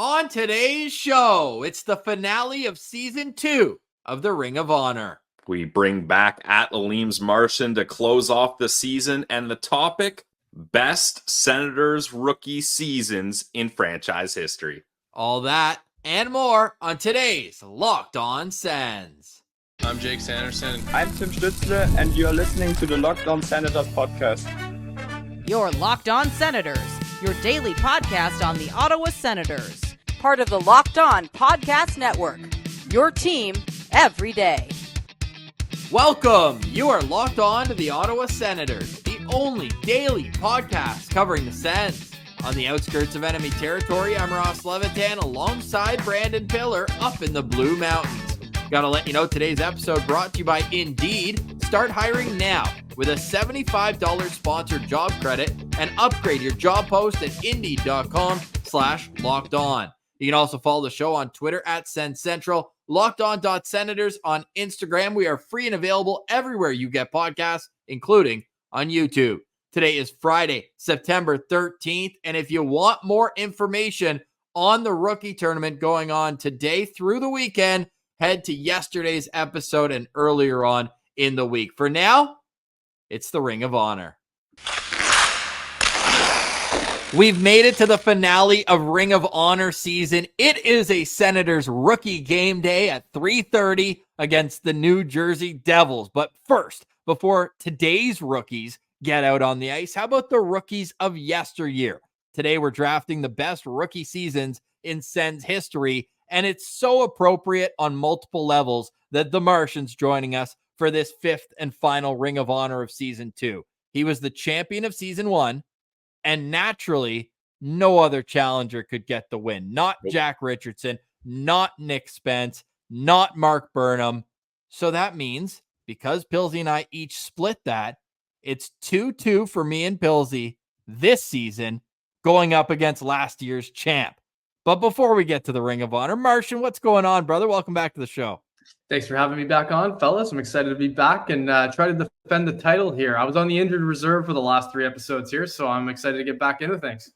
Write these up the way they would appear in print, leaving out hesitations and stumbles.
On today's show, it's the finale of Season 2 of the Ring of Honor. We bring back Aleem's Martian to close off the season, and the topic, best Senators rookie seasons in franchise history. All that and more on today's Locked On Sens. I'm Jake Sanderson. I'm Tim Stützle, and you're listening to the Locked On Senators podcast. You're Locked On Senators, your daily podcast on the Ottawa Senators. Part of the Locked On Podcast Network, your team every day. Welcome. You are locked on to the Ottawa Senators, the only daily podcast covering the Sens. On the outskirts of enemy territory, I'm Ross Levitan alongside Brandon Piller up in the Blue Mountains. Gotta let you know today's episode brought to you by Indeed. Start hiring now with a $75 sponsored job credit and upgrade your job post at Indeed.com/lockedon. You can also follow the show on Twitter at Sens Central, LockedOn.Senators on Instagram. We are free and available everywhere you get podcasts, including on YouTube. Today is Friday, September 13th. And if you want more information on the rookie tournament going on today through the weekend, head to yesterday's episode and earlier on in the week. For now, it's the Ring of Honor. We've made it to the finale of Ring of Honor season. It is a Senators rookie game day at 3:30 against the New Jersey Devils. But first, before today's rookies get out on the ice, how about the rookies of yesteryear? Today, we're drafting the best rookie seasons in Sens history, and it's so appropriate on multiple levels that the Martian's joining us for this fifth and final Ring of Honor of Season 2. He was the champion of Season 1, and naturally, no other challenger could get the win. Not Jack Richardson, not Nick Spence, not Mark Burnham. So that means, because Pilsy and I each split that, it's 2-2 for me and Pilsy this season, going up against last year's champ. But before we get to the Ring of Honor, Martian, what's going on, brother? Welcome back to the show. Thanks for having me back on, fellas. I'm excited to be back and try to defend the title here. I was on the injured reserve for the last 3 episodes here, so I'm excited to get back into things.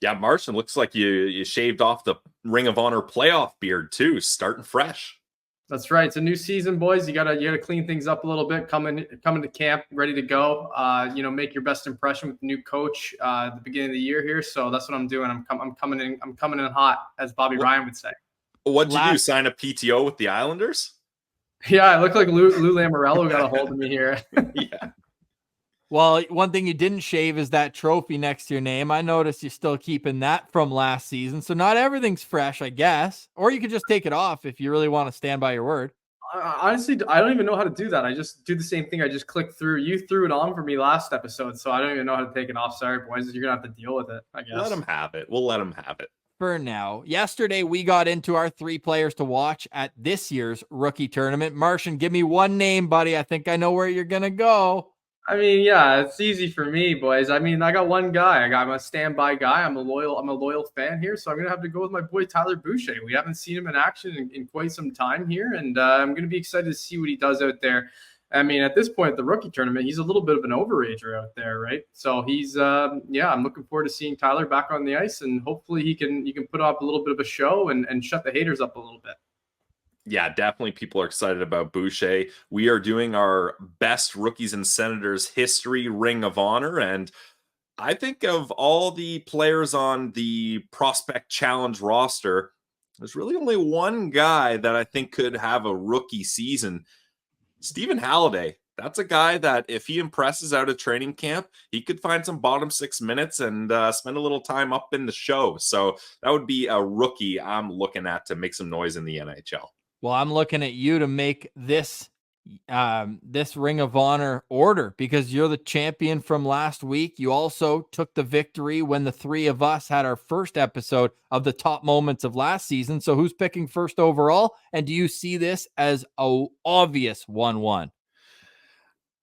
Yeah, Martian, looks like you shaved off the Ring of Honor playoff beard too, starting fresh. That's right. It's a new season, boys. You gotta clean things up a little bit. Coming to camp, ready to go. Make your best impression with the new coach at the beginning of the year here. So that's what I'm doing. I'm coming in hot, as Bobby Ryan would say. What'd you do? Sign a PTO with the Islanders? Yeah, I look like Lou Lamoriello got a hold of me here. Yeah. Well, one thing you didn't shave is that trophy next to your name. I noticed you're still keeping that from last season. So not everything's fresh, I guess. Or you could just take it off if you really want to stand by your word. Honestly, I don't even know how to do that. I just do the same thing. I just click through. You threw it on for me last episode, so I don't even know how to take it off. Sorry, boys. You're going to have to deal with it, I guess. Let them have it. We'll let them have it. For now. Yesterday, we got into our 3 players to watch at this year's rookie tournament. Martian, give me one name, buddy. I think I know where you're going to go. I mean, yeah, it's easy for me, boys. I mean, I got one guy. I'm a standby guy. I'm a loyal fan here, so I'm going to have to go with my boy Tyler Boucher. We haven't seen him in action in quite some time here, and I'm going to be excited to see what he does out there. I mean, at this point, the rookie tournament, he's a little bit of an overager out there, right? So he's, I'm looking forward to seeing Tyler back on the ice, and hopefully he can put up a little bit of a show and shut the haters up a little bit. Yeah, definitely people are excited about Boucher. We are doing our best rookies in Senators history Ring of Honor, and I think of all the players on the Prospect Challenge roster, there's really only one guy that I think could have a rookie season. Stephen Halliday. That's a guy that if he impresses out of training camp, he could find some bottom 6 minutes and spend a little time up in the show. So that would be a rookie I'm looking at to make some noise in the NHL. Well, I'm looking at you to make this Ring of Honor order because you're the champion from last week. You also took the victory when the 3 of us had our first episode of the top moments of last season. So who's picking first overall? And do you see this as a obvious 1-1?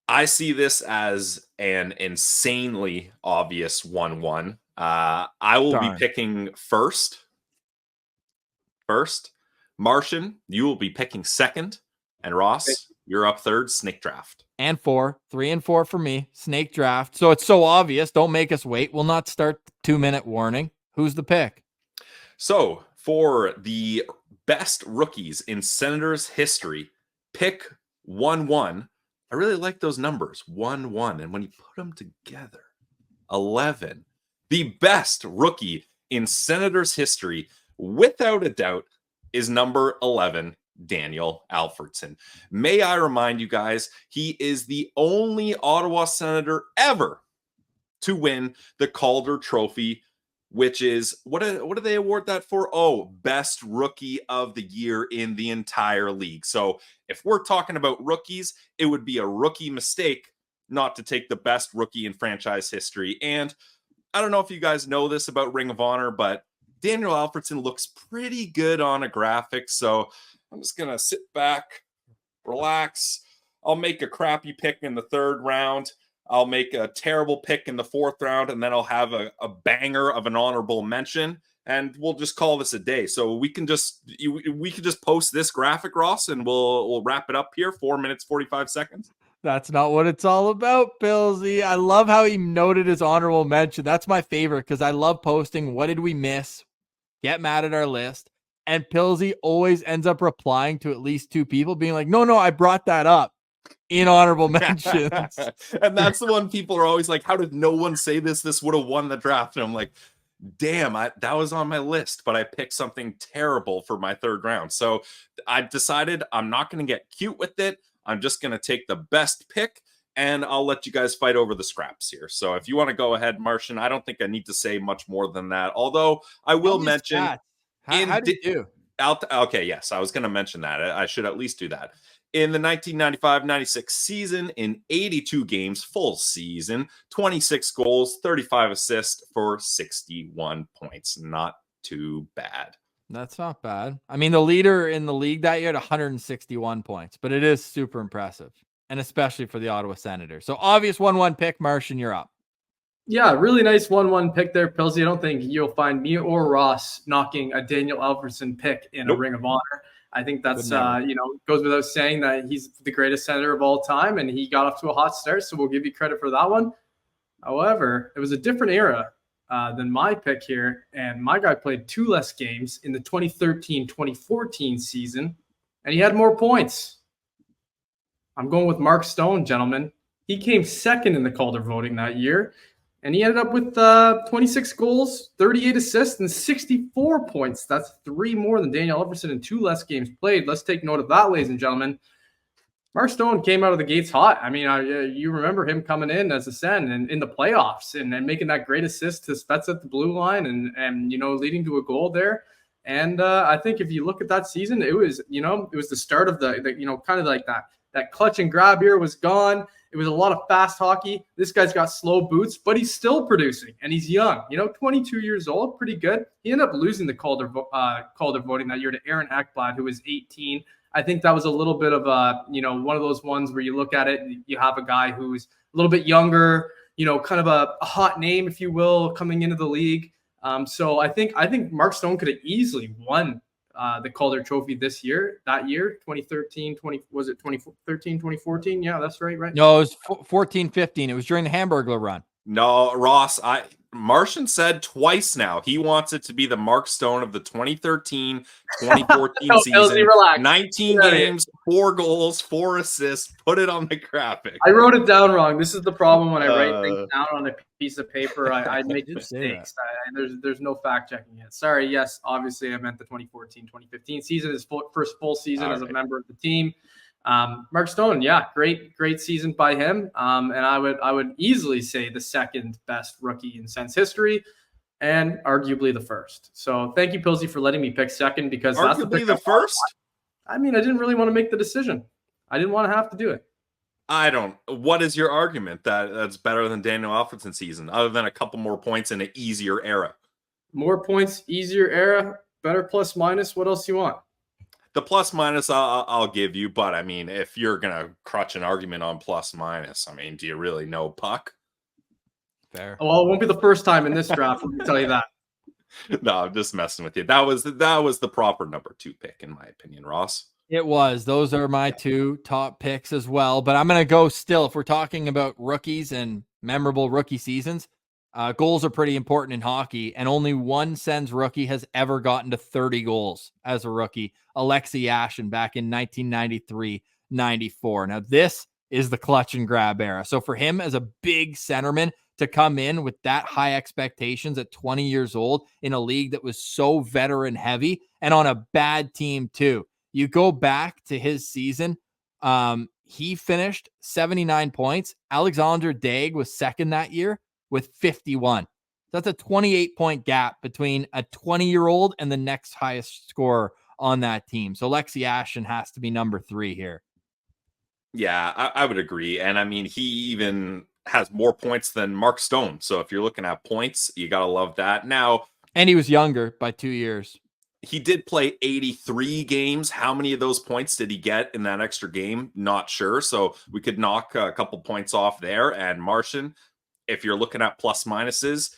I see this as an insanely obvious 1-1. I will be picking first. Martian, you will be picking second. And Ross, you're up third, snake draft. And 4, 3 and 4 for me, snake draft. So it's so obvious. Don't make us wait. We'll not start the 2-minute warning. Who's the pick? So for the best rookies in Senators history, pick 1-1. I really like those numbers, 1-1. And when you put them together, 11. The best rookie in Senators history, without a doubt, is number 11, Daniel Alfredsson. May I remind you guys, he is the only Ottawa Senator ever to win the Calder Trophy, which is, what do they award that for? Oh, best rookie of the year in the entire league. So if we're talking about rookies, it would be a rookie mistake not to take the best rookie in franchise history. And I don't know if you guys know this about Ring of Honor, but Daniel Alfredsson looks pretty good on a graphic. So I'm just going to sit back, relax. I'll make a crappy pick in the 3rd round. I'll make a terrible pick in the 4th round, and then I'll have a banger of an honorable mention, and we'll just call this a day. So we can just post this graphic, Ross, and we'll wrap it up here. 4 minutes, 45 seconds. That's not what it's all about, Pillsy. I love how he noted his honorable mention. That's my favorite because I love posting what did we miss, get mad at our list, and Pillsy always ends up replying to at least 2 people being like, no, I brought that up in honorable mentions. And that's the one people are always like, how did no one say this? This would have won the draft. And I'm like, damn, that was on my list, but I picked something terrible for my 3rd round. So I decided I'm not going to get cute with it. I'm just going to take the best pick, and I'll let you guys fight over the scraps here. So if you want to go ahead, Martian, I don't think I need to say much more than that. Although I will mention... How did you do? Okay, yes, I was going to mention that. I should at least do that. In the 1995-96 season, in 82 games, full season, 26 goals, 35 assists for 61 points. Not too bad. That's not bad. I mean, the leader in the league that year had 161 points, but it is super impressive, and especially for the Ottawa Senators. So obvious 1-1 pick, Martian, you're up. Yeah, really nice 1-1 pick there, Pillsy. I don't think you'll find me or Ross knocking a Daniel Alfredsson pick in a Ring of Honor. I think that's, goes without saying that he's the greatest Senator of all time, and he got off to a hot start, so we'll give you credit for that one. However, it was a different era than my pick here, and my guy played 2 less games in the 2013-2014 season, and he had more points. I'm going with Mark Stone, gentlemen. He came 2nd in the Calder voting that year, and he ended up with 26 goals, 38 assists, and 64 points. That's 3 more than Daniel Alfredsson in 2 less games played. Let's take note of that, ladies and gentlemen. Mark Stone came out of the gates hot. I mean, you remember him coming in as a Sen and in the playoffs and making that great assist to Stutz at the blue line and leading to a goal there. And I think if you look at that season, it was the start of the kind of like that clutch and grab era was gone. It was a lot of fast hockey. This guy's got slow boots, but he's still producing, and he's young. 22 years old, pretty good. He ended up losing the Calder voting that year to Aaron Ekblad, who was 18. I think that was a little bit of one of those ones where you look at it and you have a guy who's a little bit younger, kind of a hot name, if you will, coming into the league. So I think Mark Stone could have easily won the Calder Trophy that year, 2013, 2014? Yeah, that's right? No, it was 14-15. It was during the Hamburglar run. No, Ross, Martian said twice now he wants it to be the Mark Stone of the 2013-2014 season. 19 games, 4 goals, 4 assists. Put it on the graphic. I wrote it down wrong. This is the problem when I write things down on a piece of paper. I make mistakes. There's no fact checking it. Sorry. Yes, obviously I meant the 2014-2015 season. His first full season as a member of the team. Mark Stone, yeah, great season by him. And I would easily say the 2nd best rookie in Sens history, and arguably the 1st. So thank you, Pillsy, for letting me pick 2nd because arguably the 1st. I mean, I didn't really want to make the decision. I didn't want to have to do it. What is your argument that's better than Daniel Alfredsson's season, other than a couple more points in an easier era? More points, easier era, better plus minus. What else do you want? The plus minus I'll give you, but I mean, if you're gonna crutch an argument on plus minus, I mean, do you really know puck? Fair. Well, it won't be the first time in this draft. Let me tell you that. No, I'm just messing with you. That was the proper number 2 pick, in my opinion, Ross. It was. Those are my 2 top picks as well. But I'm gonna go still. If we're talking about rookies and memorable rookie seasons, Goals are pretty important in hockey, and only one Sens rookie has ever gotten to 30 goals as a rookie, Alexei Yashin, back in 1993-94. Now, this is the clutch and grab era. So for him as a big centerman to come in with that high expectations at 20 years old in a league that was so veteran heavy and on a bad team too. You go back to his season, he finished 79 points. Alexandre Burrows was second that year with 51. That's a 28-point gap between a 20-year-old and the next highest scorer on that team. So Alexei Yashin has to be number 3 here. Yeah, I would agree. And I mean, he even has more points than Mark Stone. So if you're looking at points, you got to love that. Now, and he was younger by 2 years. He did play 83 games. How many of those points did he get in that extra game? Not sure. So we could knock a couple points off there. And Martian, if you're looking at plus minuses,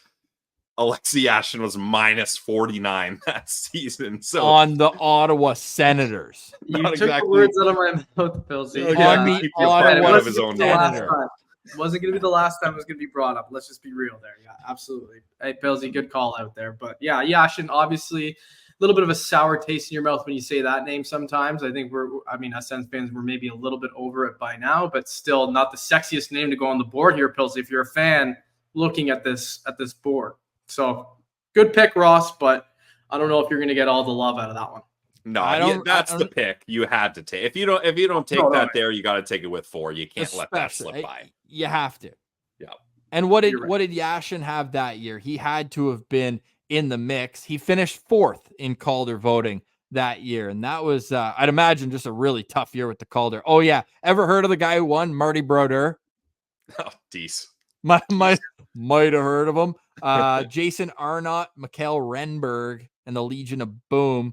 Alexei Yashin was minus 49 that season. So on the Ottawa Senators. You took the words out of my mouth, Pilsy. On the Ottawa Senators. It wasn't going to be the last time it was going to be brought up. Let's just be real there. Yeah, absolutely. Hey, Pilsy, good call out there. But yeah, Yashin, obviously a little bit of a sour taste in your mouth when you say that name sometimes. I think as Sens fans, we're maybe a little bit over it by now, but still not the sexiest name to go on the board here, Pilsy, if you're a fan looking at this board. So good pick, Ross, but I don't know if you're going to get all the love out of that one. No, that's the pick you had to take. If you don't take that there, you got to take it with 4. You can't let that slip by. You have to. Yeah. And what did Yashin have that year? He had to have been in the mix. He finished 4th in Calder voting that year, and that was I'd imagine just a really tough year with the Calder. Oh yeah, ever heard of the guy who won, Marty Brodeur? Oh, geez. Might have heard of him. Jason Arnott, Mikhail Renberg, and the Legion of Doom,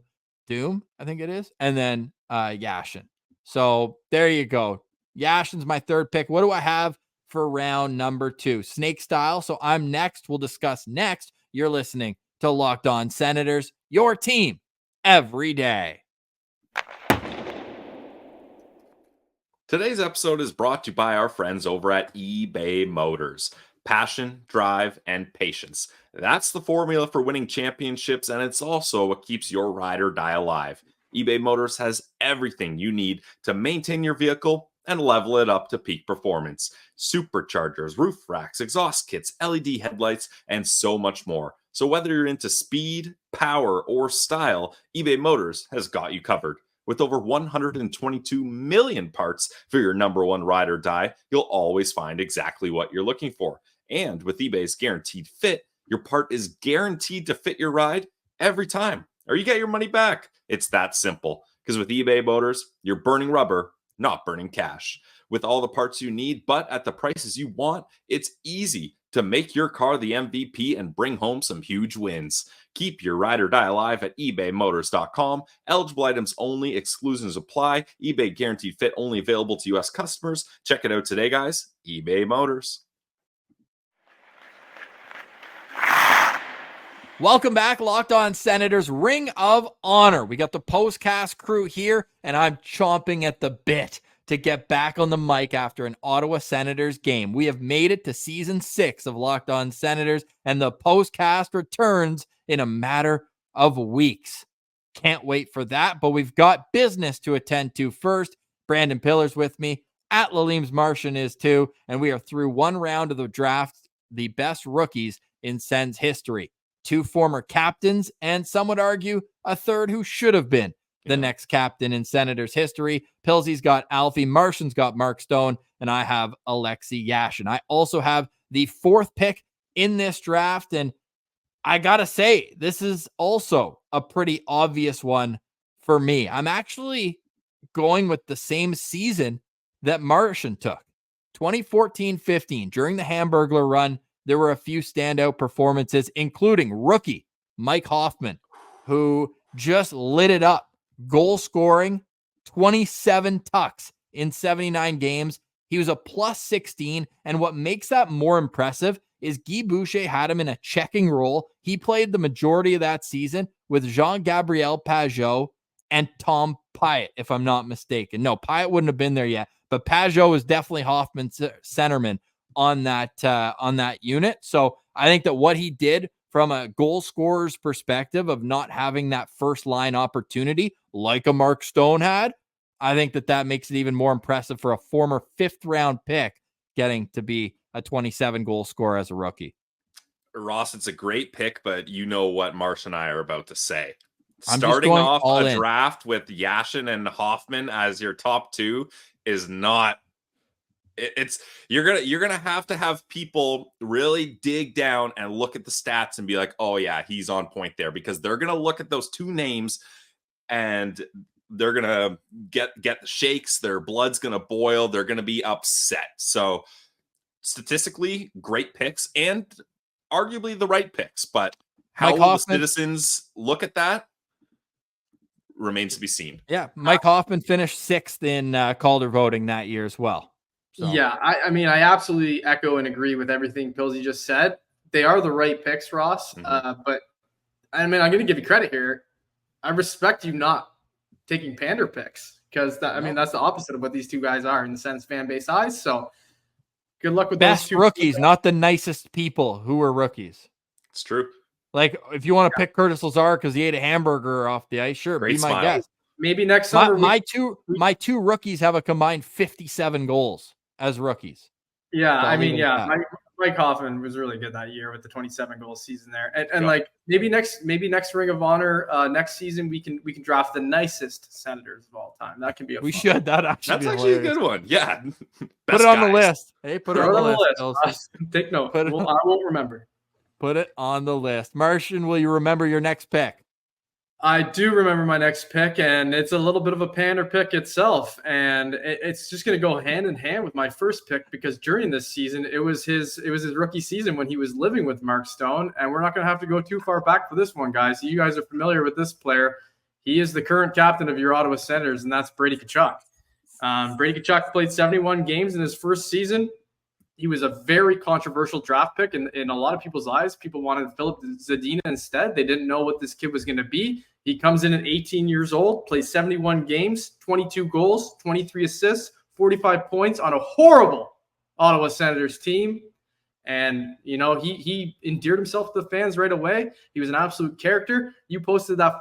I think it is, and then Yashin. So there you go. Yashin's my 3rd pick. What do I have for round number 2? Snake style. So I'm next. We'll discuss next. You're listening to Locked On Senators, your team every day. Today's episode is brought to you by our friends over at eBay Motors. Passion, drive, and patience. That's the formula for winning championships, and it's also what keeps your ride or die alive. eBay Motors has everything you need to maintain your vehicle and level it up to peak performance. Superchargers, roof racks, exhaust kits, LED headlights, and so much more. So whether you're into speed, power, or style, eBay Motors has got you covered. With over 122 million parts for your number one ride or die, you'll always find exactly what you're looking for. And with eBay's Guaranteed Fit, your part is guaranteed to fit your ride every time, or you get your money back. It's that simple. Because with eBay Motors, you're burning rubber, not burning cash. With all the parts you need, but at the prices you want, it's easy to make your car the MVP and bring home some huge wins. Keep your ride or die alive at ebaymotors.com. Eligible items only, exclusions apply. eBay Guaranteed Fit only available to U.S. customers. Check it out today, guys. eBay Motors. Welcome back, Locked On Senators Ring of Honor. We got the Postcast crew here, and I'm chomping at the bit to get back on the mic after an Ottawa Senators game. We have made it to season 6 of Locked On Senators, and the Postcast returns in a matter of weeks. Can't wait for that, but we've got business to attend to first. Brandon Pillar's with me. At Lalim's Martian is too, and we are through one round of the draft, the best rookies in Sens history. 2 former captains, and some would argue a third who should have been the next captain in Senators history. Pilsy's got Alfie, Martian's got Mark Stone, and I have Alexei Yashin. I also have the 4th pick in this draft, and I gotta say, this is also a pretty obvious one for me. I'm actually going with the same season that Martian took, 2014-15. During the Hamburglar run, there were a few standout performances, including rookie Mike Hoffman, who just lit it up. Goal scoring, 27 tucks in 79 games. He was a plus 16, and what makes that more impressive is Guy Boucher had him in a checking role. He played the majority of that season with Jean-Gabriel Pageau and Tom Pyatt, if I'm not mistaken. No, Pyatt wouldn't have been there yet, but Pageau was definitely Hoffman's centerman on that unit. So I think that what he did from a goal scorer's perspective of not having that first line opportunity like a Mark Stone had, I think that makes it even more impressive for a former 5th round pick getting to be a 27 goal scorer as a rookie. Ross, it's a great pick, but you know what Martian and I are about to say. I'm Starting off a in. draft with Yashin and Hoffman as your top 2 is not. It's you're gonna have to have people really dig down and look at the stats and be like, oh yeah, he's on point there, because they're gonna look at those 2 names and they're gonna get the shakes. Their blood's gonna boil. They're gonna be upset. So statistically, great picks and arguably the right picks, but how the citizens look at that remains to be seen. Yeah, Mike Hoffman finished 6th in Calder voting that year as well. So. Yeah, I mean, I absolutely echo and agree with everything Pillsy just said. They are the right picks, Ross. But I mean, I'm going to give you credit here. I respect you not taking pander picks, because that's the opposite of what these 2 guys are in the Sens fan base eyes. So good luck with best those 2 rookies, not the nicest people who are rookies. It's true. Like, if you want to pick Curtis Lazar because he ate a hamburger off the ice, sure, Great be my smile. guest. Maybe next summer. My two rookies have a combined 57 goals as rookies. Yeah, I mean, yeah, Mike Hoffman was really good that year with the 27 goal season there, and like maybe next Ring of Honor next season we can draft the nicest Senators of all time. That can be we should. That's actually a good one. Yeah, put it on the list. Hey, put it on the list. Take note. I won't remember. Put it on the list. Martian, will you remember your next pick? I do remember my next pick, and it's a little bit of a pander pick itself, and it's just going to go hand in hand with my first pick, because during this season, it was his rookie season when he was living with Mark Stone, and we're not going to have to go too far back for this one, guys. You guys are familiar with this player. He is the current captain of your Ottawa Senators, and that's Brady Tkachuk. Brady Tkachuk played 71 games in his first season. He was a very controversial draft pick in a lot of people's eyes. People wanted Philip Zadina instead. They didn't know what this kid was going to be. He comes in at 18 years old, plays 71 games, 22 goals, 23 assists, 45 points on a horrible Ottawa Senators team. And, you know, he endeared himself to the fans right away. He was an absolute character. You posted that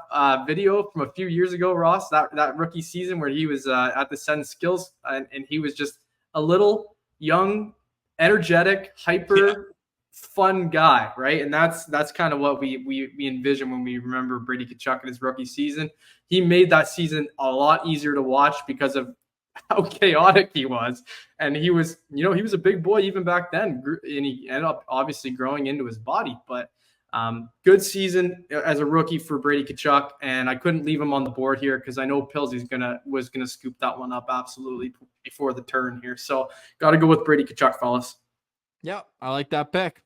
video from a few years ago, Ross, that rookie season where he was at the Sens Skills, and he was just a little young, energetic, hyper, fun guy, right? And that's kind of what we envision when we remember Brady Tkachuk in his rookie season. He made that season a lot easier to watch because of how chaotic he was. And he was a big boy even back then, and he ended up obviously growing into his body. But good season as a rookie for Brady Tkachuk, and I couldn't leave him on the board here because I know Pilsy was gonna scoop that one up absolutely before the turn here. So got to go with Brady Tkachuk, fellas. Yeah, I like that pick.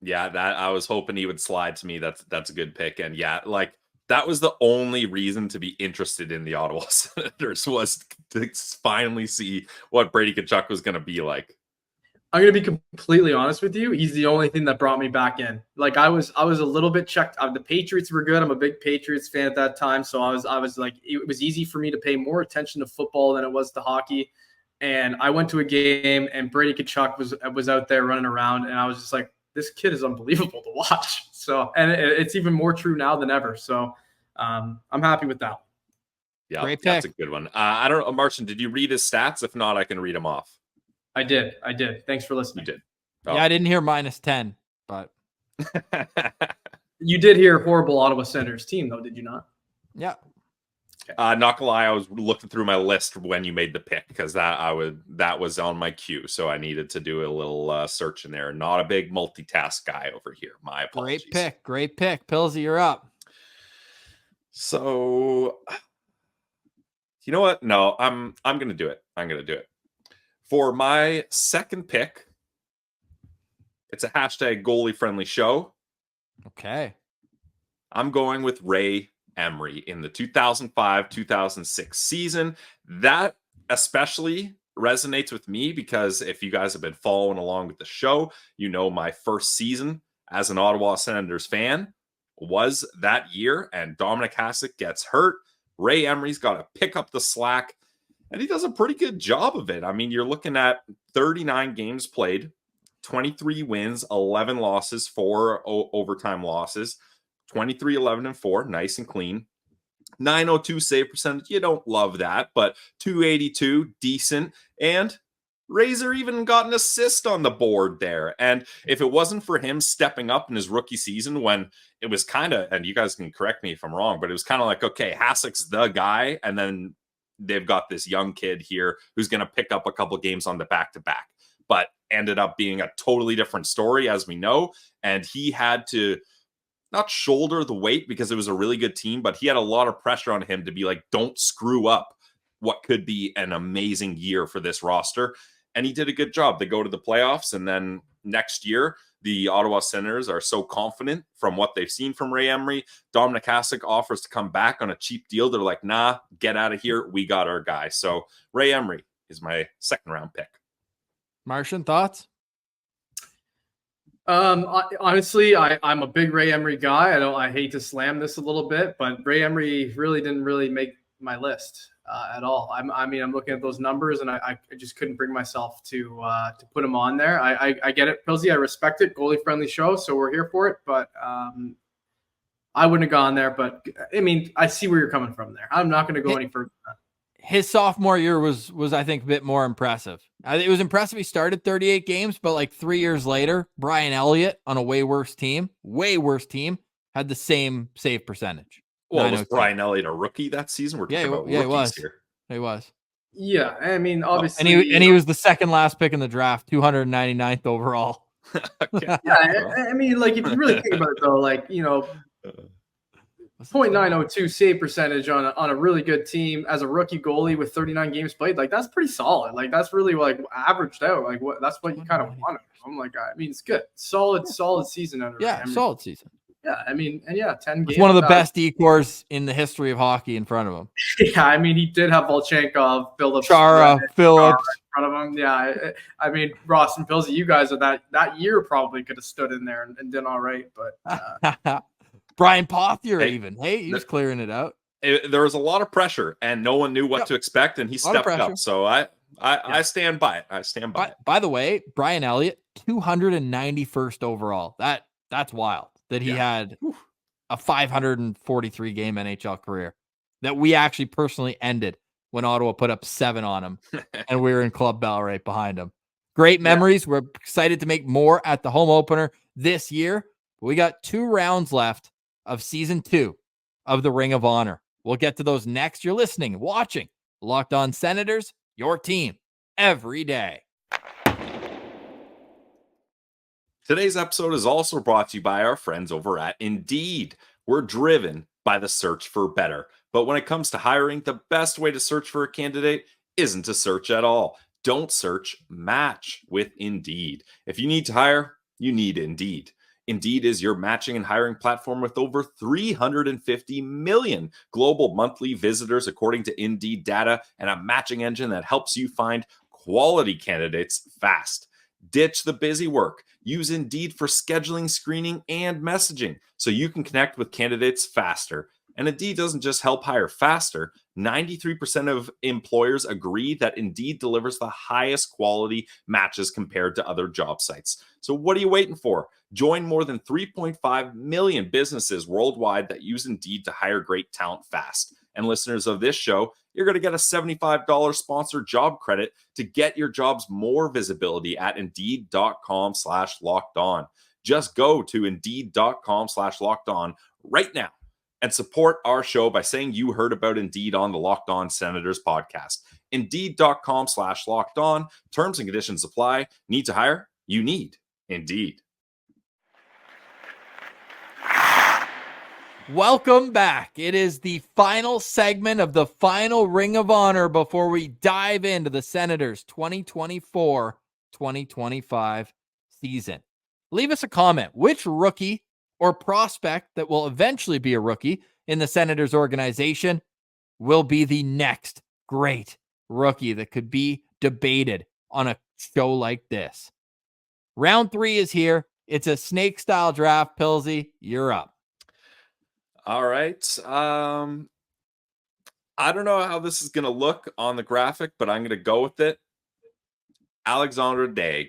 Yeah, that I was hoping he would slide to me. That's a good pick, and yeah, like that was the only reason to be interested in the Ottawa Senators, was to finally see what Brady Tkachuk was going to be like. I'm going to be completely honest with you. He's the only thing that brought me back in. Like I was a little bit checked out. The Patriots were good. I'm a big Patriots fan at that time. So I was like, it was easy for me to pay more attention to football than it was to hockey. And I went to a game and Brady Tkachuk was out there running around. And I was just like, this kid is unbelievable to watch. So, and it's even more true now than ever. So I'm happy with that. Yeah, great pick. That's a good one. I don't know, Martian, did you read his stats? If not, I can read them off. I did. Thanks for listening. You did. Oh. Yeah, I didn't hear -10, but you did hear horrible Ottawa Senators team, though, did you not? Yeah. Okay. Not gonna lie, I was looking through my list when you made the pick because that was on my queue, so I needed to do a little search in there. Not a big multitask guy over here. My apologies. Great pick. Pilsy, you're up. So, you know what? No, I'm gonna do it. For my second pick, it's a hashtag goalie friendly show. Okay. I'm going with Ray Emery in the 2005-2006 season. That especially resonates with me because if you guys have been following along with the show, you know my first season as an Ottawa Senators fan was that year, and Dominic Hasek gets hurt. Ray Emery's got to pick up the slack, and he does a pretty good job of it. I mean, you're looking at 39 games played 23 wins, 11 losses, 4 overtime losses, 23, 11, and 4. Nice and clean. 902 save percentage. You don't love that, but 282, decent. And Razor even got an assist on the board there. And if it wasn't for him stepping up in his rookie season when it was kind of, and you guys can correct me if I'm wrong, but it was kind of like, okay, Hasek's the guy. And then they've got this young kid here who's going to pick up a couple games on the back-to-back. But ended up being a totally different story, as we know. And he had to not shoulder the weight because it was a really good team, but he had a lot of pressure on him to be like, don't screw up what could be an amazing year for this roster. And he did a good job. They go to the playoffs, and then next year, the Ottawa Senators are so confident from what they've seen from Ray Emery. Dominic Hasek offers to come back on a cheap deal. They're like, nah, get out of here. We got our guy. So Ray Emery is my second round pick. Martian, thoughts? Honestly, I'm a big Ray Emery guy. I hate to slam this a little bit, but Ray Emery really didn't make my list at all. I'm looking at those numbers, and I just couldn't bring myself to put him on there. I get it, Pilsy. I respect it. Goalie friendly show, so we're here for it. But I wouldn't have gone there. But I mean, I see where you're coming from there. I'm not going to go any further. His sophomore year was I think a bit more impressive. It was impressive. He started 38 games, but like 3 years later, Brian Elliott on a way worse team, had the same save percentage. Well, was Brian Elliott a rookie that season? We're talking about rookies he was. here. He was. Yeah, I mean, obviously, and he was the second last pick in the draft, 299th overall. Okay. Yeah, I mean, like if you really think about it, though, like 0.902 save percentage on a really good team as a rookie goalie with 39 games played, like that's pretty solid. Like that's really like averaged out. Like that's what you kind of want. I'm like, I mean, it's good, solid season under. Yeah, solid season. Yeah, I mean, and 10 games. It's one of the best decors in the history of hockey in front of him. Yeah, I mean, he did have Volchenkov, Phillips, Chara, Phillips in front of him. Yeah, I mean, Ross and Pilsy, you guys are that year probably could have stood in there and done all right, but Brian Pothier he was clearing it out. There was a lot of pressure, and no one knew what to expect, and he stepped up. So I stand by it. I stand by it. By the way, Brian Elliott, 291st overall. That's wild. That he had a 543 game NHL career that we actually personally ended when Ottawa put up 7 on him and we were in Club Bell right behind him. Great memories. We're excited to make more at the home opener this year. We got 2 rounds left of season 2 of the Ring of Honor. We'll get to those next. You're listening, watching Locked On Senators, your team every day. Today's episode is also brought to you by our friends over at Indeed. We're driven by the search for better. But when it comes to hiring, the best way to search for a candidate isn't to search at all. Don't search, match with Indeed. If you need to hire, you need Indeed. Indeed is your matching and hiring platform with over 350 million global monthly visitors, according to Indeed data, and a matching engine that helps you find quality candidates fast. Ditch the busy work. Use Indeed for scheduling, screening, and messaging so you can connect with candidates faster. And Indeed doesn't just help hire faster. 93% of employers agree that Indeed delivers the highest quality matches compared to other job sites. So what are you waiting for? Join more than 3.5 million businesses worldwide that use Indeed to hire great talent fast. And listeners of this show, you're going to get a $75 sponsored job credit to get your jobs more visibility at Indeed.com/lockedon. Just go to Indeed.com/lockedon right now and support our show by saying you heard about Indeed on the Locked On Senators podcast. Indeed.com/lockedon. Terms and conditions apply. Need to hire? You need Indeed. Welcome back. It is the final segment of the final Ring of Honor before we dive into the Senators 2024-2025 season. Leave us a comment. Which rookie or prospect that will eventually be a rookie in the Senators organization will be the next great rookie that could be debated on a show like this? Round 3 is here. It's a snake-style draft. Pilsy, you're up. All right. I don't know how this is going to look on the graphic, but I'm going to go with it. Alexandre Burrows.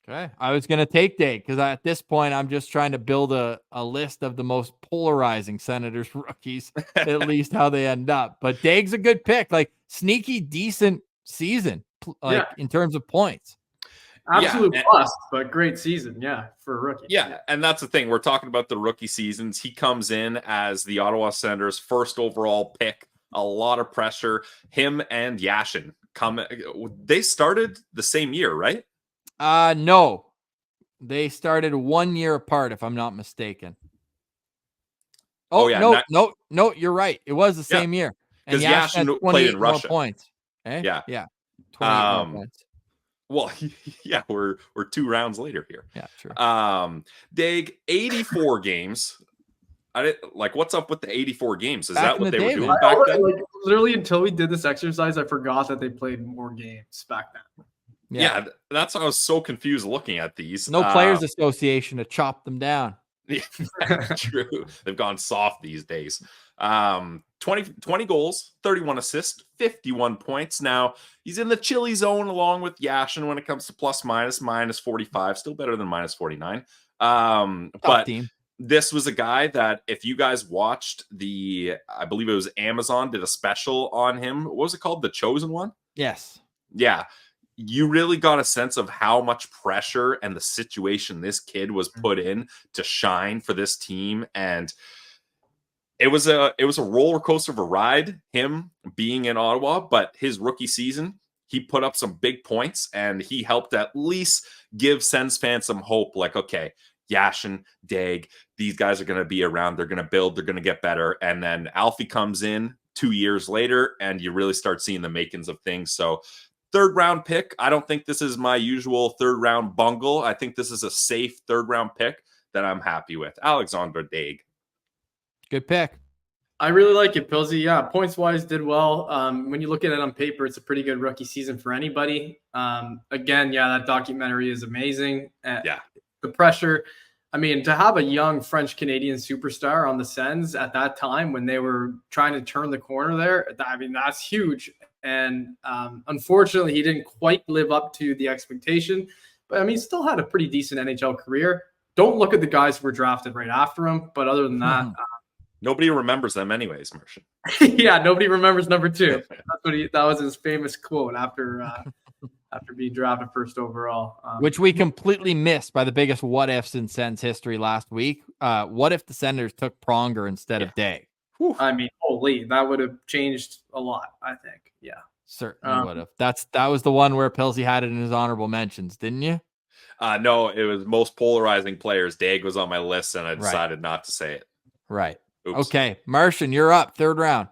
Okay. I was going to take Dake because at this point, I'm just trying to build a list of the most polarizing Senators rookies, at least how they end up. But Dake's a good pick, like sneaky, decent season, like in terms of points. Absolute bust, but great season, for a rookie. Yeah, and that's the thing. We're talking about the rookie seasons. He comes in as the Ottawa Senators' first overall pick. A lot of pressure. Him and Yashin they started the same year, right? No. They started 1 year apart, if I'm not mistaken. Oh yeah, no, you're right. It was the same year. And Yashin played in Russia. Points. Eh? Yeah. 28 more points. Well, yeah, we're 2 rounds later here. Yeah, true. Dig 84 games. What's up with the 84 games? Is Back that what they were doing man. back then? Literally until we did this exercise, I forgot that they played more games back then. Yeah, that's why I was so confused looking at these. No Players Association to chop them down. Yeah, true. They've gone soft these days. 20 goals, 31 assists, 51 points. Now, he's in the chilly zone along with Yashin when it comes to plus minus 45. Still better than minus 49. But team. This was a guy that if you guys watched I believe it was Amazon did a special on him. What was it called? The Chosen One? Yes. Yeah. You really got a sense of how much pressure and the situation this kid was put in to shine for this team. And it was a roller coaster of a ride, him being in Ottawa, but his rookie season, he put up some big points and he helped at least give Sens fans some hope. Like, okay, Yashin, Dag, these guys are going to be around. They're going to build. They're going to get better. And then Alfie comes in 2 years later and you really start seeing the makings of things. So 3rd round pick. I don't think this is my usual 3rd round bungle. I think this is a safe 3rd round pick that I'm happy with. Alexandre Dag. Good pick. I really like it, Pilsy. Yeah, points wise did well. When you look at it on paper, it's a pretty good rookie season for anybody. Again, that documentary is amazing. The pressure. I mean, to have a young French-Canadian superstar on the Sens at that time when they were trying to turn the corner there, I mean, that's huge. And unfortunately, he didn't quite live up to the expectation. But, I mean, he still had a pretty decent NHL career. Don't look at the guys who were drafted right after him. But other than that... nobody remembers them anyways, Martian. Yeah, nobody remembers number 2. That was his famous quote after being drafted 1st overall. Which we completely missed by the biggest what-ifs in Sens history last week. What if the Senators took Pronger instead of Day? I mean, holy, that would have changed a lot, I think. Yeah. Certainly would have. That was the one where Pilsy had it in his honorable mentions, didn't you? No, it was most polarizing players. Dag was on my list, and I decided not to say it. Right. Oops. Okay, Martian, you're up. 3rd round.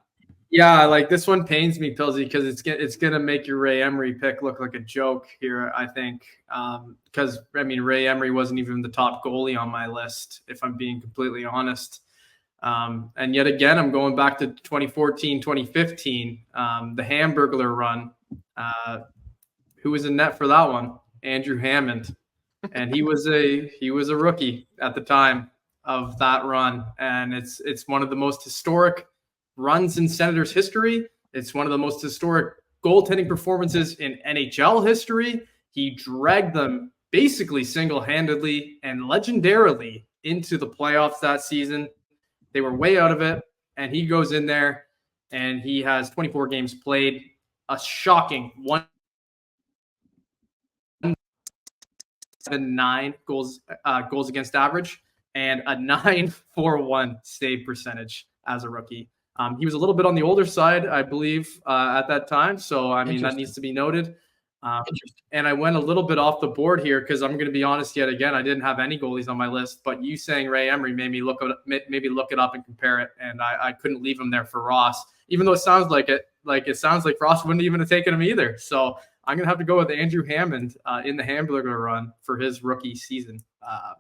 Yeah, like this one pains me, Pilsy, because it's gonna make your Ray Emery pick look like a joke here. I think because I mean Ray Emery wasn't even the top goalie on my list, if I'm being completely honest. And yet again, I'm going back to 2014, 2015, the Hamburglar run. Who was in net for that one? Andrew Hammond, and he was a rookie at the time of that run, and it's one of the most historic runs in Senators history. It's one of the most historic goaltending performances in NHL history. He dragged them basically single-handedly and legendarily into the playoffs that season. They were way out of it, and he goes in there and he has 24 games played, a shocking 1.79 goals against average, and a 9.41 save percentage as a rookie. He was a little bit on the older side, I believe, at that time. So, I mean, that needs to be noted. And I went a little bit off the board here because I'm going to be honest yet again. I didn't have any goalies on my list, but you saying Ray Emery made me look it up and compare it. And I couldn't leave him there for Ross, even though it sounds like Ross wouldn't even have taken him either. So I'm going to have to go with Andrew Hammond in the Hamburger run for his rookie season.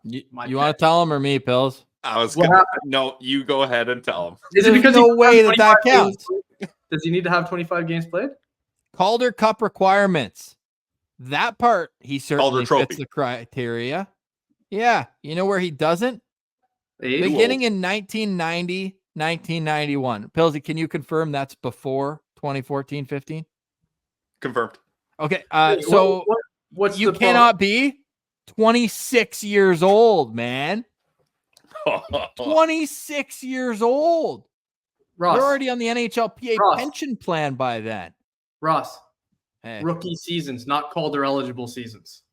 You want to tell him or me, Pills? No, you go ahead and tell him. Is it because no way that counts? Does he need to have 25 games played? Calder Cup requirements. That part, he certainly Calder fits the criteria. Yeah. You know where he doesn't? Beginning in 1990, 1991. Pillsy, can you confirm that's before 2014-15? Confirmed. Okay. So what's you cannot be 26 years old, man. 26 years old. Ross, They're already on the NHLPA Ross. pension plan by then. Ross, Hey, rookie seasons, not Calder eligible seasons.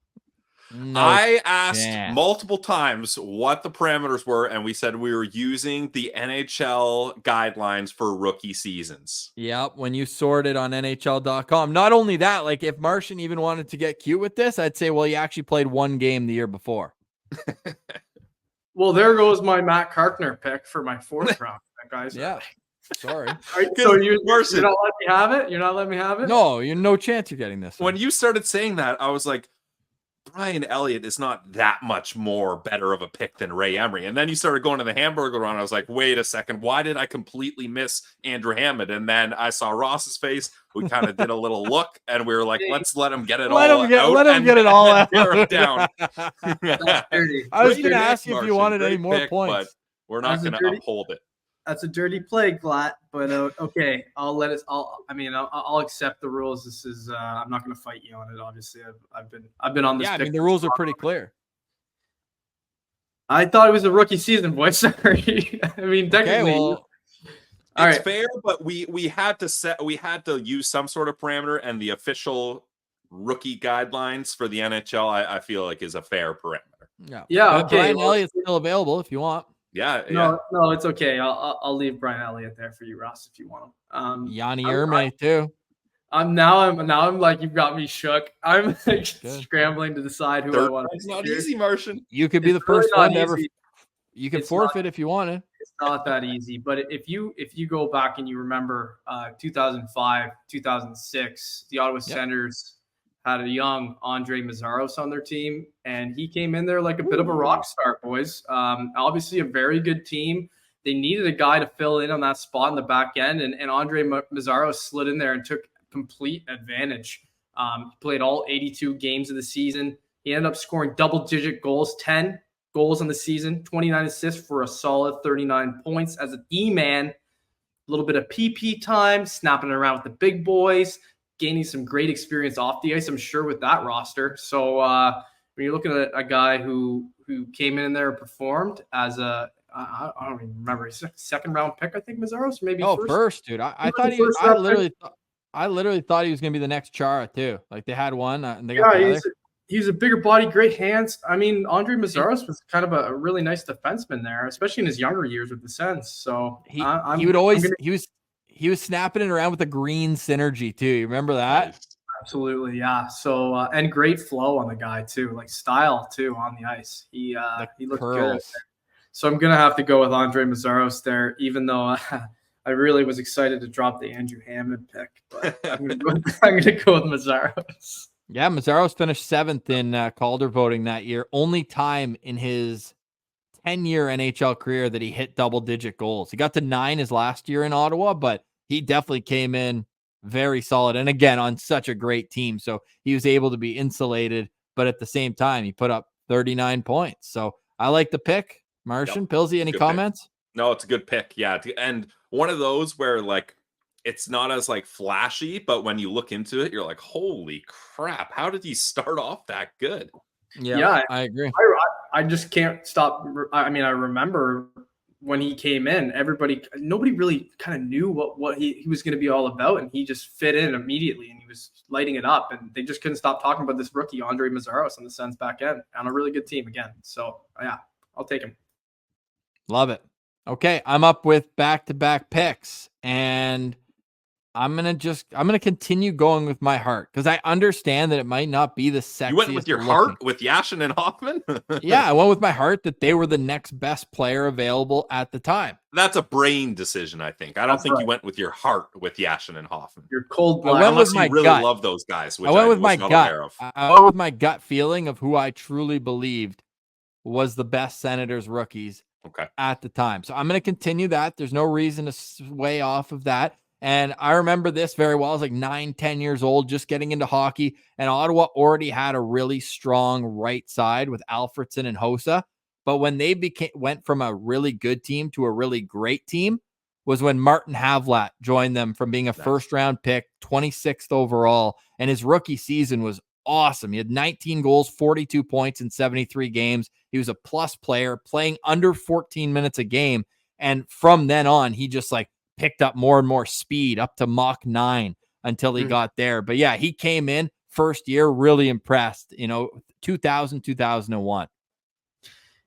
no I asked chance. multiple times what the parameters were, and we said we were using the NHL guidelines for rookie seasons. Yep, when you sort it on NHL.com. Not only that, like if Martian even wanted to get cute with this, I'd say, well, he actually played one game the year before. Well, there goes my Matt Karkner pick for my 4th round pick, guys. Yeah, sorry. All right, so you're not letting me have it? You're not letting me have it? No, you're no chance you're getting this. When you started saying that, I was like, Brian Elliott is not that much more better of a pick than Ray Emery. And then you started going to the hamburger run. I was like, wait a second. Why did I completely miss Andrew Hammond? And then I saw Ross's face. We kind of did a little look and we were like, let's let him get it all out. Let him get it all out. Tear him down. I was going to ask you if you wanted any more points. But we're not going to uphold it. That's a dirty play, Glatt. But okay, I'll accept the rules. This is I'm not going to fight you on it. Obviously, I've been on this. Yeah, I mean the rules are pretty clear. I thought it was a rookie season, boy. Sorry. I mean, technically, it's fair, but we had to use some sort of parameter, and the official rookie guidelines for the NHL, I feel like, is a fair parameter. Yeah. Okay. Brian Elliott's still available if you want. Yeah. No, it's okay. I'll leave Brian Elliott there for you, Ross, if you want him. Yanni Emery too. I'm like, you've got me shook. I'm like scrambling to decide who I want. It's not easy, Martian. You could be the first one to ever. You can forfeit if you wanted. It's not that easy. But if you go back and you remember 2005, 2006, the Ottawa Senators had a young Andre Mazzaros on their team, and he came in there like a bit of a rock star, boys. Obviously a very good team. They needed a guy to fill in on that spot in the back end, and Andre Mazzaros slid in there and took complete advantage. He played all 82 games of the season. He ended up scoring double-digit goals, 10 goals in the season, 29 assists for a solid 39 points as an E-man. A little bit of PP time, snapping around with the big boys, gaining some great experience off the ice, I'm sure, with that roster. So when you're looking at a guy who came in there and performed as a, I don't even remember, his 2nd round pick, I think, Mazzaros, maybe first, dude. I literally thought he was going to be the next Chara too. Like they had one and they got the other. He's a bigger body, great hands. I mean, Andre Mazzaros was kind of a really nice defenseman there, especially in his younger years with the Sens. So he was snapping it around with the green synergy too. You remember that? Absolutely, yeah. So and great flow on the guy too, like style too on the ice. He looked good. So I'm gonna have to go with Andre Mazzaros there, even though I really was excited to drop the Andrew Hammond pick. But I'm gonna go with Mazzaros. Yeah, Mazzaros finished 7th in Calder voting that year. Only time in his 10-year NHL career that he hit double-digit goals. He got to 9 his last year in Ottawa, but he definitely came in very solid. And again, on such a great team. So he was able to be insulated, but at the same time, he put up 39 points. So I like the pick. Martian, Pilsy, any comments? Pick. No, it's a good pick. Yeah. And one of those where like, it's not as like flashy, but when you look into it, you're like, holy crap, how did he start off that good? Yeah, I agree. I just can't stop. I mean, I remember when he came in, nobody really kind of knew what he was going to be all about, and he just fit in immediately, and he was lighting it up, and they just couldn't stop talking about this rookie, Andre Mazzaros, on the Sens back end, on a really good team again. So, yeah, I'll take him. Love it. Okay, I'm up with back-to-back picks, and I'm gonna continue going with my heart because I understand that it might not be the sexiest. You went with your heart with Yashin and Hoffman? Yeah, I went with my heart that they were the next best player available at the time. That's a brain decision, I think. I don't think you went with your heart with Yashin and Hoffman. You're cold-blooded. I went with my gut. Love those guys. Which I went with my gut. I went with my gut feeling of who I truly believed was the best Senators rookies at the time. So I'm going to continue that. There's no reason to sway off of that. And I remember this very well. I was like 9-10 years old, just getting into hockey. And Ottawa already had a really strong right side with Alfredson and Hossa. But when they went from a really good team to a really great team was when Martin Havlat joined them from being a first-round pick, 26th overall. And his rookie season was awesome. He had 19 goals, 42 points in 73 games. He was a plus player, playing under 14 minutes a game. And from then on, he just like picked up more and more speed up to Mach 9 until he got there. But yeah, he came in first year, really impressed, 2000, 2001.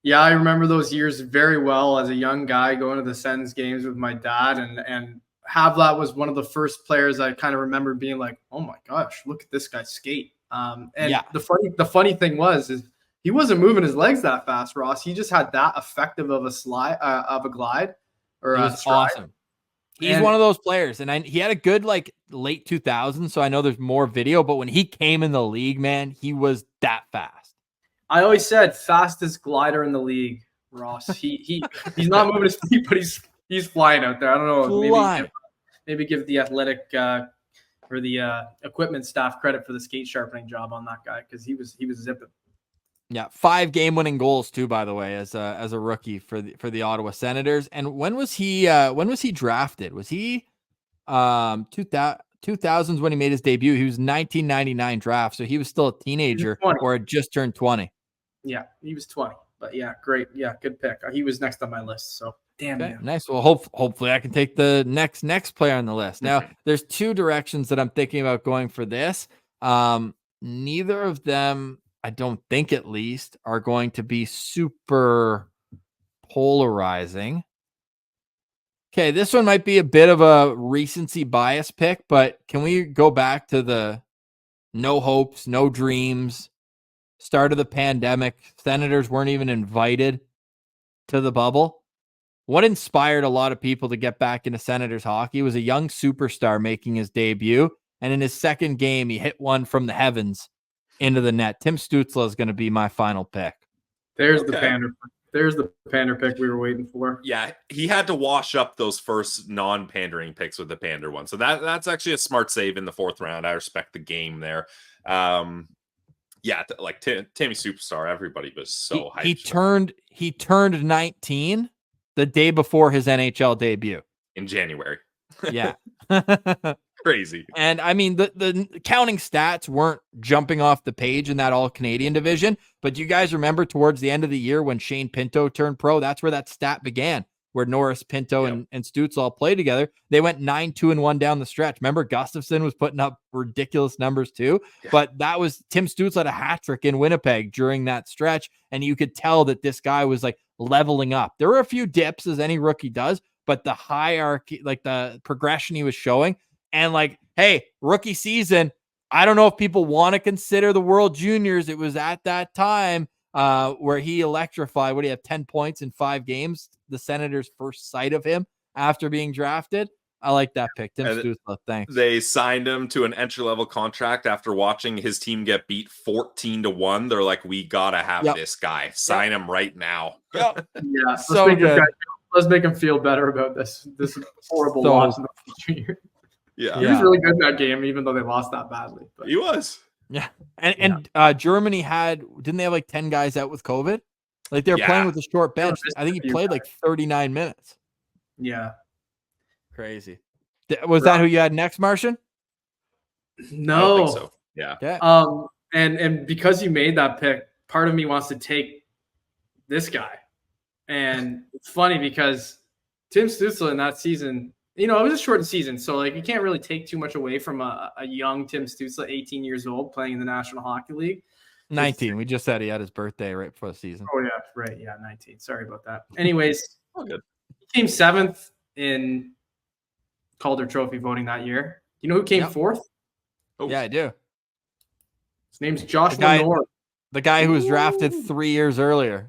Yeah, I remember those years very well as a young guy going to the Sens games with my dad, and Havlat was one of the first players I kind of remember being like, oh my gosh, look at this guy skate. The funny thing is he wasn't moving his legs that fast, Ross. He just had that effective of a glide or He a was stride. awesome. He's one of those players, and he had a good like late 2000s, so I know there's more video, but when he came in the league, man, he was that fast. I always said fastest glider in the league, Ross. He's not moving his feet, but he's flying out there. I don't know. Maybe give the athletic or the equipment staff credit for the skate sharpening job on that guy, because he was zipping. Yeah, 5 game-winning goals too, by the way, as a rookie for the Ottawa Senators. And when was he drafted? Was he 2000s when he made his debut? He was 1999 draft, so he was still a teenager or had just turned 20. Yeah, he was 20. But yeah, great. Yeah, good pick. He was next on my list. So damn. Okay, nice. Well, hopefully I can take the next player on the list. Now, there's 2 directions that I'm thinking about going for this. Neither of them, I don't think at least, are going to be super polarizing. Okay, this one might be a bit of a recency bias pick, but can we go back to the no hopes, no dreams, start of the pandemic? Senators weren't even invited to the bubble. What inspired a lot of people to get back into Senators hockey was a young superstar making his debut, and in his second game, he hit one from the heavens into the net. Tim Stützle is going to be my final pick. There's the pander. There's the pander pick we were waiting for. Yeah, he had to wash up those first non-pandering picks with the pander one. So that's actually a smart save in the 4th round. I respect the game there. Yeah, like Timmy Superstar, everybody was so hyped. He turned 19 the day before his NHL debut in January. Yeah. Crazy. And I mean, the counting stats weren't jumping off the page in that all Canadian division, but do you guys remember towards the end of the year when Shane Pinto turned pro? That's where that stat began, where Norris, Pinto, and Stutz all played together. They went 9-2-1 down the stretch. Remember, Gustafsson was putting up ridiculous numbers too, but that was Tim Stützle had a hat trick in Winnipeg during that stretch, and you could tell that this guy was like leveling up. There were a few dips, as any rookie does, but the hierarchy, like the progression he was showing, and like, hey, rookie season, I don't know if people want to consider the World Juniors. It was at that time where he electrified. What do you have, 10 points in 5 games? The Senators' first sight of him after being drafted. I like that pick. Tim Stützle, thanks. They signed him to an entry-level contract after watching his team get beat 14-1. They're like, we got to have this guy. Sign him right now. Yeah, so good. Let's make him feel better about this horrible loss in the junior. Yeah. He was really good in that game, even though they lost that badly. But. He was. Yeah. And Germany didn't they have like 10 guys out with COVID? Like they were playing with a short bench. I think he played like 39 minutes. Yeah. Crazy. Was that who you had next, Martian? No. I don't think so. Yeah. Okay. And because you made that pick, part of me wants to take this guy. And it's funny because Tim Stützle in that season, it was a shortened season, so like you can't really take too much away from a young Tim Stützle, 18 years old, playing in the National Hockey League. 19. We just said he had his birthday right before the season. Oh yeah, right. Yeah, 19. Sorry about that. Anyways, good. He came 7th in Calder Trophy voting that year. You know who came 4th? Oh. Yeah, I do. His name's Joshua Norris. The guy who was drafted 3 years earlier.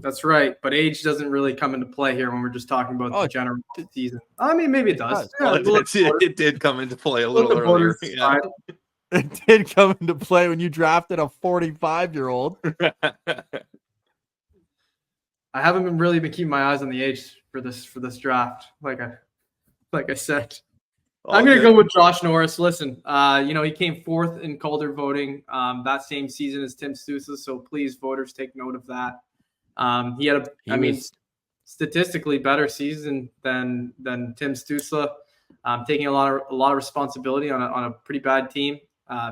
That's right, but age doesn't really come into play here when we're just talking about the general season. I mean, maybe it does. It did come into play a little earlier. Yeah. It did come into play when you drafted a 45-year-old. I haven't really been keeping my eyes on the age for this draft. Like I said, I'm gonna go with Josh Norris. Listen, he came 4th in Calder voting that same season as Tim Stützle. So please, voters, take note of that. He had statistically better season than Tim Stützle, taking a lot of responsibility on a pretty bad team.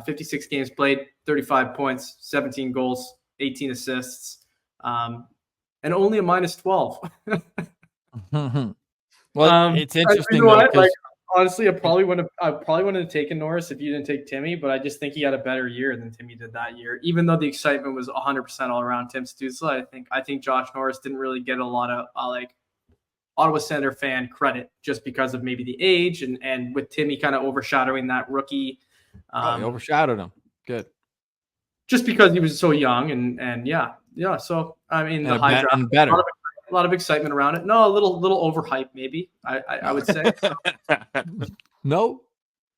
56 games played, 35 points, 17 goals, 18 assists, and only a -12. Well, it's interesting you know though, what? because Honestly, I probably wouldn't have taken Norris if you didn't take Timmy, but I just think he had a better year than Timmy did that year. Even though the excitement was 100% all around Tim Stützle, I think Josh Norris didn't really get a lot of Ottawa Senator fan credit just because of maybe the age and with Timmy kind of overshadowing that rookie. he overshadowed him. Good. Just because he was so young and yeah. So I mean, the high draft, better. A lot of excitement around it. No, a little overhyped maybe. I would say. No.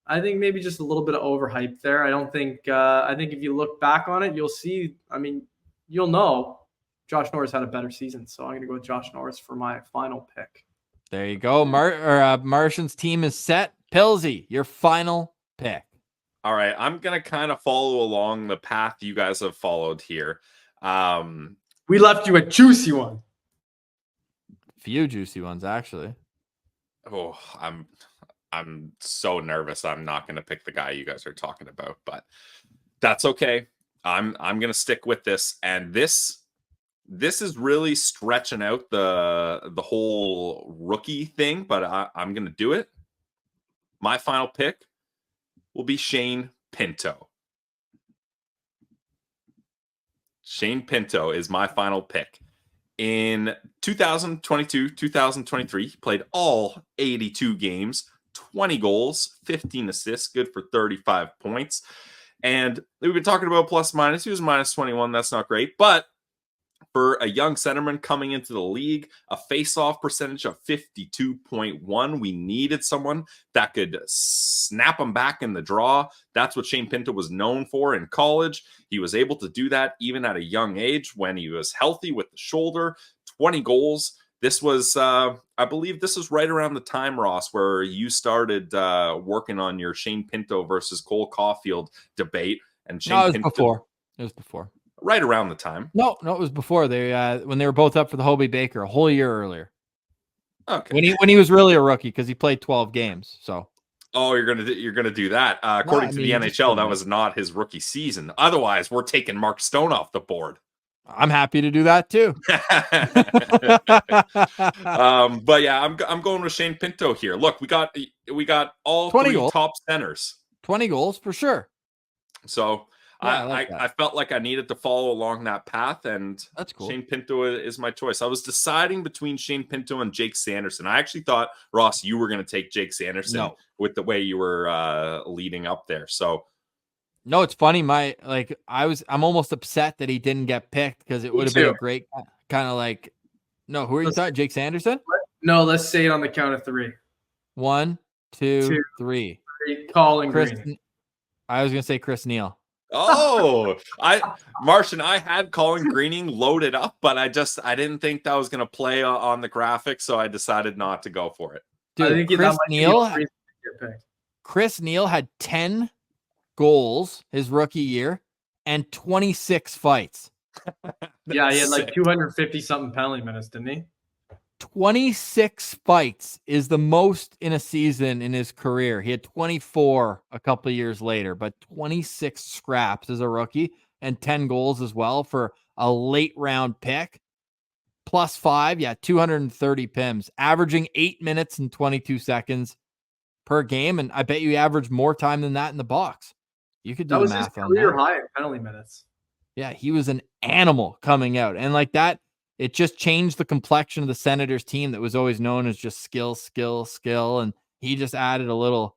I think maybe just a little bit of overhype there. I don't think. I think if you look back on it, you'll see. I mean, you'll know Josh Norris had a better season. So I'm going to go with Josh Norris for my final pick. There you go. Martian's team is set. Pilsy, your final pick. All right, I'm gonna kind of follow along the path you guys have followed here. We left you a juicy one. Few juicy ones, actually. Oh, I'm so nervous. I'm not going to pick the guy you guys are talking about, but that's okay. I'm going to stick with this, and this is really stretching out the whole rookie thing, but I'm going to do it. My final pick will be Shane Pinto. Shane Pinto is my final pick. In 2022-2023, he played all 82 games, 20 goals, 15 assists, good for 35 points. And we've been talking about plus minus. He was -21. That's not great. But for a young centerman coming into the league, a face-off percentage of 52.1, we needed someone that could snap him back in the draw. That's what Shane Pinto was known for in college. He was able to do that even at a young age when he was healthy with the shoulder. 20 goals. This was, I believe this was right around the time, Ross, where you started working on your Shane Pinto versus Cole Caulfield debate. And Shane No, it was Pinto, before. It was before. Right around the time. No, it was before. They when they were both up for the Hobie Baker a whole year earlier. Okay. When he was really a rookie because he played 12 games. So. Oh, you're gonna do that. According to the NHL, that was not his rookie season. Otherwise, we're taking Mark Stone off the board. I'm happy to do that too. But yeah, I'm going with Shane Pinto here. Look, we got all 20 three goals. top centers. 20 goals for sure. So Yeah, I felt like I needed to follow along that path, and that's cool. Shane Pinto is my choice. I was deciding between Shane Pinto and Jake Sanderson. I actually thought, Ross, you were going to take Jake Sanderson with the way you were leading up there. So no, it's funny. I'm almost upset that he didn't get picked because it would have been a great kind of like. No, who are you talking? Jake Sanderson? No, let's say it on the count of three. 1, 2, 3. Colin Green. I was going to say Chris Neal. Oh, Martian, I had Colin Greening loaded up, but I didn't think that was going to play on the graphic, so I decided not to go for it. Dude, Chris Neal had 10 goals his rookie year and 26 fights. Yeah, he had like 250 something penalty minutes, didn't he? 26 fights is the most in a season in his career. He had 24 a couple of years later, but 26 scraps as a rookie and 10 goals as well for a late round pick. +5, 230 PIMs, averaging 8 minutes and 22 seconds per game. And I bet you averaged more time than that in the box. You could do the math on that. That was his career high in penalty minutes. Yeah, he was an animal coming out. And like that, it just changed the complexion of the Senators team that was always known as just skill. And he just added a little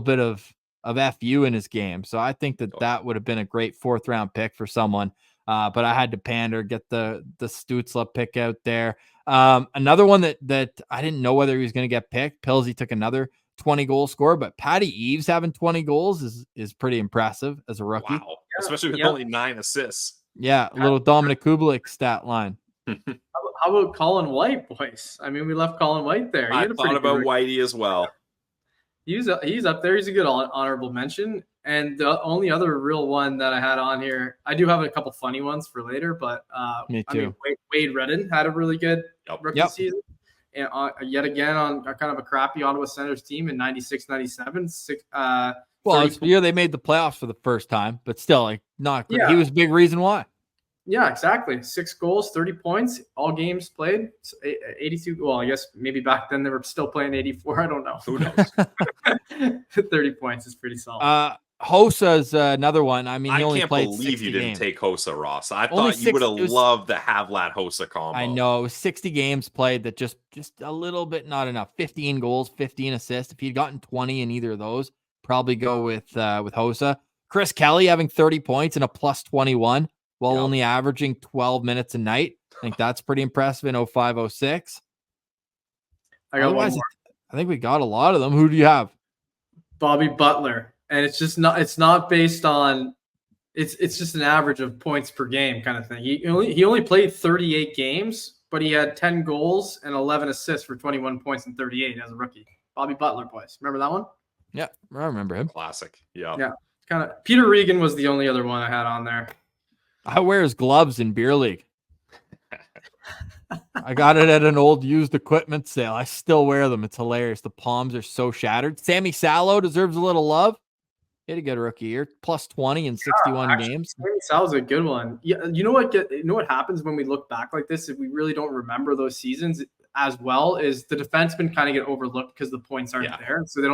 bit of FU in his game. So I think that would have been a great 4th round pick for someone. But I had to pander, get the Stützle pick out there. Another one that I didn't know whether he was going to get picked. Pilsy took another 20 goal score, but Patty Eves having 20 goals is pretty impressive as a rookie. Wow. Especially with only 9 assists. Yeah, a little Dominic Kubalik stat line. How about Colin White, boys? I mean, we left Colin White there. I thought about Whitey as well. He's up there. He's a good honorable mention. And the only other real one that I had on here, I do have a couple funny ones for later, but Me too. I mean, Wade Redden had a really good rookie season. And yet again on kind of a crappy Ottawa Senators team in 96-97, Well, 30 it's the year they made the playoffs for the first time, but still, like, not great. Yeah. He was a big reason why. Yeah, exactly. 6 goals, 30 points, all games played. 82. Well, I guess maybe back then they were still playing 84. I don't know. Who knows? 30 points is pretty solid. Hosa's another one. I mean, he I only can't played believe 60 you didn't games. take Hosa, Ross. I Only thought you would have 60 loved the Havlat Hosa combo. I know. It was 60 games played that just a little bit not enough. 15 goals, 15 assists. If he'd gotten 20 in either of those, probably go with Hosa. Chris Kelly having 30 points and a plus 21 while only averaging 12 minutes a night. I think that's pretty impressive in 05-06. I got one Otherwise, more. I think we got a lot of them. Who do you have? Bobby Butler. And it's not based on it's just an average of points per game kind of thing. He only played 38 games, but he had 10 goals and 11 assists for 21 points and 38 as a rookie. Bobby Butler, boys. Remember that one? Yeah, I remember him. Classic. Yeah. Yeah. Kind of. Peter Regan was the only other one I had on there. I wear his gloves in beer league. I got it at an old used equipment sale. I still wear them. It's hilarious. The palms are so shattered. Sammy Salo deserves a little love. He had a good rookie year, plus 20 in 61 games. Sammy Sal's a good one. Yeah, you know what happens when we look back like this, if we really don't remember those seasons as well, is the defensemen kind of get overlooked because the points aren't there, so they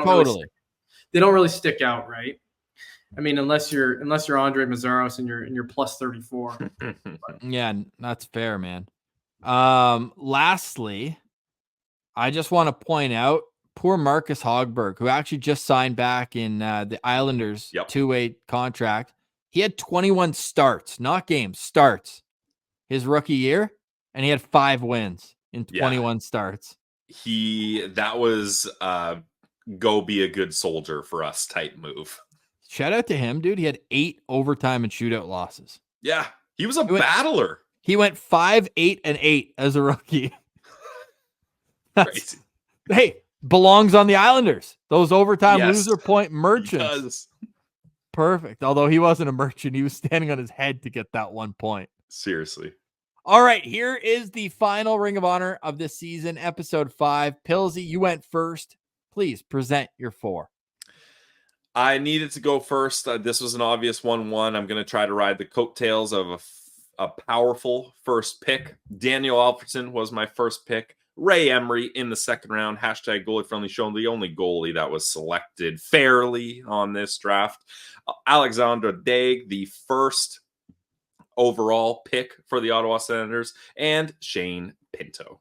don't really stick out, right? I mean, unless you're Andre Mazzaros and you're plus 34. Yeah, that's fair, man. Lastly, I just want to point out poor Marcus Hogberg, who actually just signed back in the Islanders 2-way contract. He had 21 starts, not games, starts his rookie year, and he had 5 wins in 21 starts. That was go be a good soldier for us type move. Shout out to him, dude. He had 8 overtime and shootout losses. Yeah, he was a battler. He went 5-8-8 as a rookie. Crazy. Hey, belongs on the Islanders. Those overtime loser point merchants. Perfect. Although he wasn't a merchant, he was standing on his head to get that 1 point. Seriously. All right, here is the final Ring of Honor of this season, episode 5. Pilsy, you went first. Please present your 4. I needed to go first. This was an obvious 1-1. I'm going to try to ride the coattails of a powerful first pick. Daniel Alfredson was my first pick. Ray Emery in the second round. Hashtag goalie friendly show. The only goalie that was selected fairly on this draft. Alexandre Burrows, the first overall pick for the Ottawa Senators. And Shane Pinto.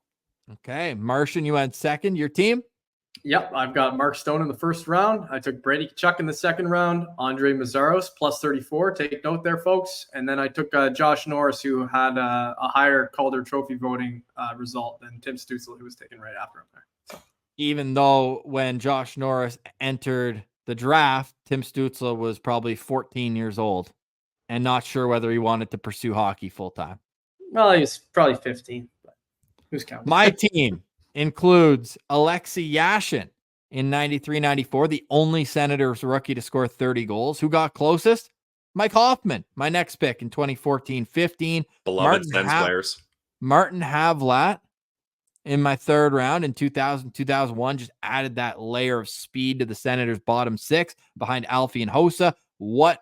Okay. Martian, you went second. Your team? Yep, I've got Mark Stone in the first round. I took Brady Tkachuk in the second round. Andre Mazzaros, plus 34. Take note there, folks. And then I took Josh Norris, who had a higher Calder Trophy voting result than Tim Stutzel, who was taken right after him there. So. Even though when Josh Norris entered the draft, Tim Stutzel was probably 14 years old and not sure whether he wanted to pursue hockey full-time. Well, he was probably 15, but who's counting? My team includes Alexei Yashin in 93-94, the only Senators rookie to score 30 goals. Who got closest? Mike Hoffman, my next pick in 2014-15. Beloved Sens players. Martin Havlat in my third round in 2000-2001, just added that layer of speed to the Senators' bottom 6 behind Alfie and Hosa. What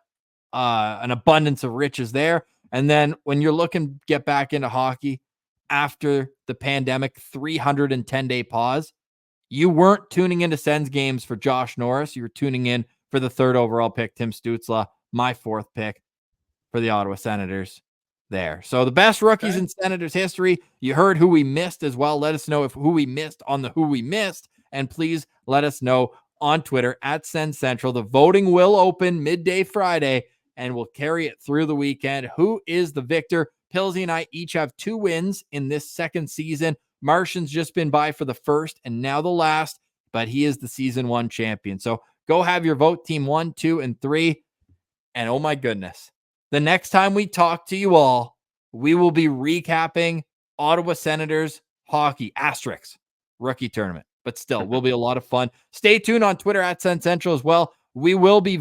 an abundance of riches there. And then when you're looking to get back into hockey, after the pandemic 310-day pause, you weren't tuning into Sens games for Josh Norris. You were tuning in for the third overall pick, Tim Stützle, my 4th pick for the Ottawa Senators there. So the best rookies in Senators history. You heard who we missed as well. Let us know who we missed on the who we missed. And please let us know on Twitter at Sens Central. The voting will open midday Friday and we'll carry it through the weekend. Who is the victor? Pilsy and I each have 2 wins in this second season. Martian's just been by for the first and now the last, but he is the season 1 champion. So go have your vote, team 1, 2, and 3. And oh my goodness, the next time we talk to you all, we will be recapping Ottawa Senators hockey * rookie tournament. But still, will be a lot of fun. Stay tuned on Twitter at Sens Central as well. We will be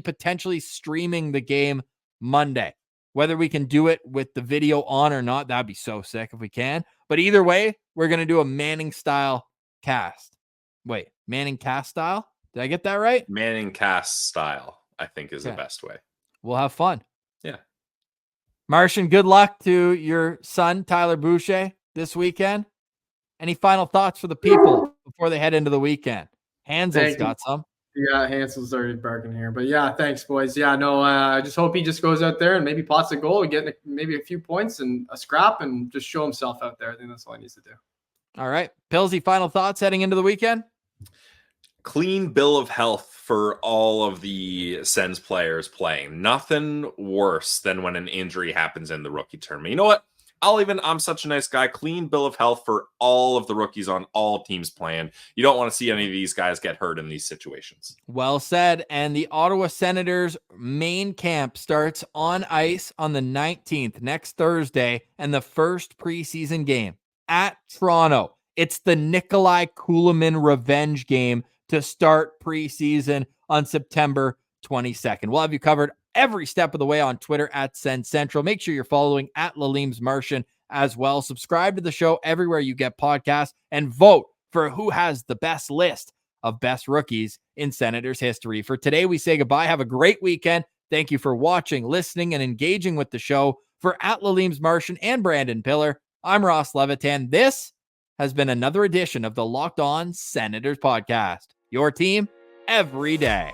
potentially streaming the game Monday. Whether we can do it with the video on or not, that'd be so sick if we can. But either way, we're going to do a Manning style cast. Wait, Manning cast style? Did I get that right? Manning cast style, I think, is the Okay. best way. We'll have fun. Yeah. Martian, good luck to your son, Tyler Boucher, this weekend. Any final thoughts for the people before they head into the weekend? Hansel's Thank you. got some. Yeah, Hansel's already barking here. But yeah, thanks, boys. Yeah, no, I just hope he just goes out there and maybe pots a goal and get maybe a few points and a scrap and just show himself out there. I think that's all he needs to do. All right. Pillsy, final thoughts heading into the weekend? Clean bill of health for all of the Sens players playing. Nothing worse than when an injury happens in the rookie tournament. You know what? I'm such a nice guy. Clean bill of health for all of the rookies on all teams playing. You don't want to see any of these guys get hurt in these situations. Well said. And the Ottawa Senators main camp starts on ice on the 19th, next Thursday, and the first preseason game at Toronto. It's the Nikolai Kulemin revenge game to start preseason on September 22nd. We'll have you covered every step of the way on Twitter at Sens Central. Make sure you're following at Lalim's Martian as well. Subscribe to the show everywhere you get podcasts and vote for who has the best list of best rookies in Senators history. For today, we say goodbye. Have a great weekend. Thank you for watching, listening, and engaging with the show. For at Lalim's Martian and Brandon Piller, I'm Ross Levitan. This has been another edition of the Locked On Senators podcast. Your team every day.